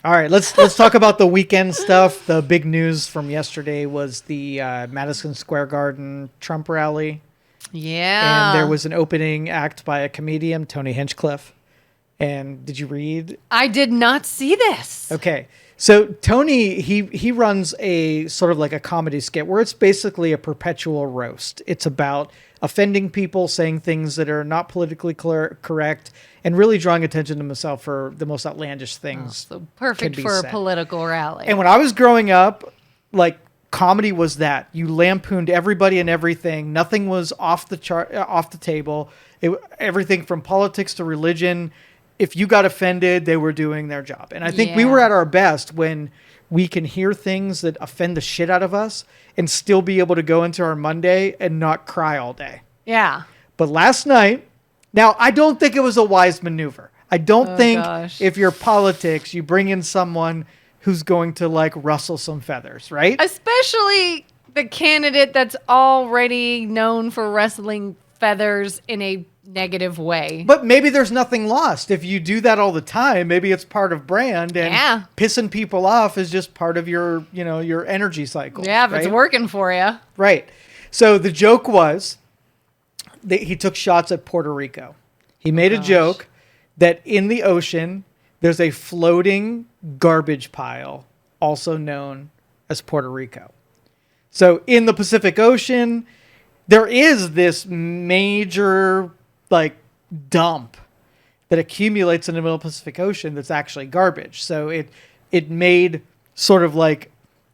All right, let's talk about the weekend stuff. The big news from yesterday was the Madison Square Garden Trump rally. Yeah. And there was an opening act by a comedian, Tony Hinchcliffe. And did you read? I did not see this. Okay. So Tony, he runs a sort of like a comedy skit where it's basically a perpetual roast. It's about offending people, saying things that are not politically correct, and really drawing attention to himself for the most outlandish things. So perfect for a political rally. And when I was growing up, like, comedy was that. You lampooned everybody and everything. Nothing was off the chart, off the table. Everything from politics to religion. If you got offended, they were doing their job. And I think we were at our best when we can hear things that offend the shit out of us and still be able to go into our Monday and not cry all day. Yeah. But last night, now I don't think it was a wise maneuver. I don't think if you're politics, you bring in someone who's going to like rustle some feathers, right? Especially the candidate that's already known for rustling feathers in a negative way. But maybe there's nothing lost. If you do that all the time, maybe it's part of brand, and pissing people off is just part of your, your energy cycle. Yeah, if it's working for you. Right. So the joke was that he took shots at Puerto Rico. He made a joke that in the ocean, there's a floating garbage pile, also known as Puerto Rico. So in the Pacific Ocean, there is this major dump that accumulates in the middle of the Pacific Ocean that's actually garbage. So it made sort of like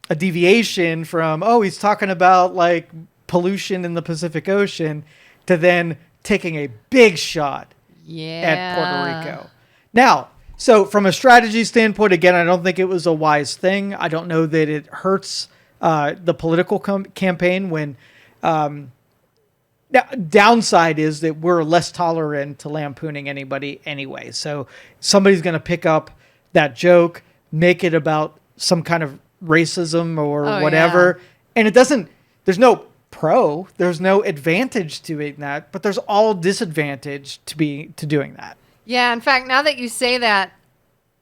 a deviation from, he's talking about like pollution in the Pacific Ocean, to then taking a big shot at Puerto Rico. Now, so from a strategy standpoint, again, I don't think it was a wise thing. I don't know that it hurts the political campaign when... Now, downside is that we're less tolerant to lampooning anybody anyway. So somebody's going to pick up that joke, make it about some kind of racism or whatever. Yeah. And it doesn't, there's no advantage to it in that, but there's all disadvantage to doing that. Yeah. In fact, now that you say that,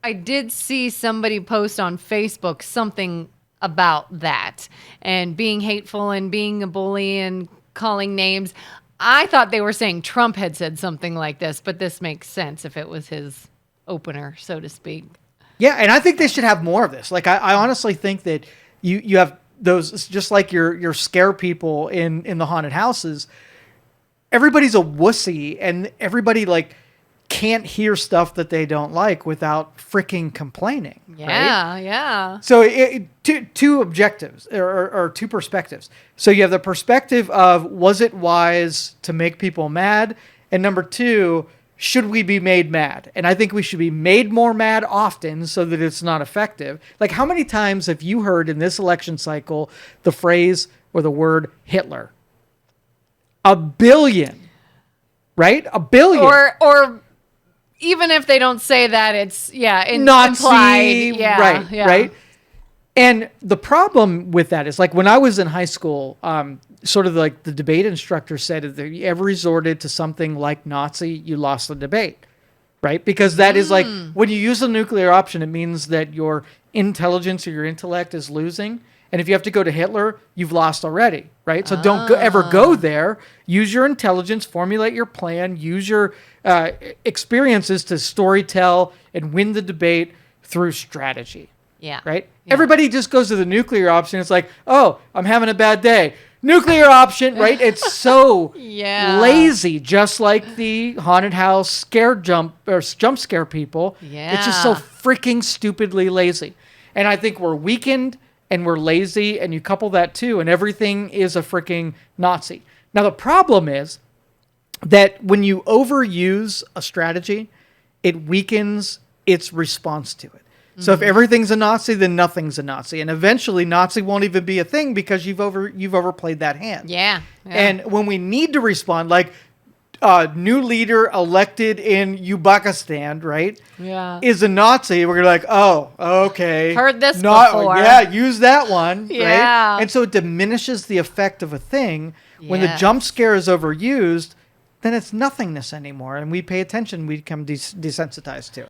I did see somebody post on Facebook something about that and being hateful and being a bully and calling names. I thought they were saying Trump had said something like this, but this makes sense if it was his opener, so to speak. Yeah, and I think they should have more of this. Like, I honestly think that you have those, just like your scare people in the haunted houses. Everybody's a wussy, and everybody can't hear stuff that they don't like without freaking complaining. Yeah, right? Yeah. So two objectives or two perspectives. So you have the perspective of, was it wise to make people mad? And number two, should we be made mad? And I think we should be made more mad often so that it's not effective. Like, how many times have you heard in this election cycle the phrase or the word Hitler? 1 billion, right? 1 billion. Or even if they don't say that, it's Nazi, implied. Right. And the problem with that is, like, when I was in high school, sort of like the debate instructor said, if you ever resorted to something like Nazi, you lost the debate, right? Because that is like, when you use the nuclear option, it means that your intelligence or your intellect is losing. And if you have to go to Hitler, you've lost already, right? So don't ever go there. Use your intelligence, formulate your plan, use your experiences to storytell and win the debate through strategy. Yeah. Right? Yeah. Everybody just goes to the nuclear option. It's like, I'm having a bad day. Nuclear option, right? It's so lazy, just like the haunted house jump scare people. Yeah. It's just so freaking stupidly lazy. And I think we're weakened and we're lazy, and you couple that too, and everything is a freaking Nazi. Now, the problem is that when you overuse a strategy, it weakens its response to it. So if everything's a Nazi, then nothing's a Nazi. And eventually Nazi won't even be a thing because you've overplayed that hand. Yeah. And when we need to respond, like new leader elected in Uzbekistan, right? Yeah. Is a Nazi, we're like, okay. Heard this before. Yeah, use that one. Yeah. Right? And so it diminishes the effect of a thing. When the jump scare is overused, then it's nothingness anymore. And we pay attention, we become desensitized to it.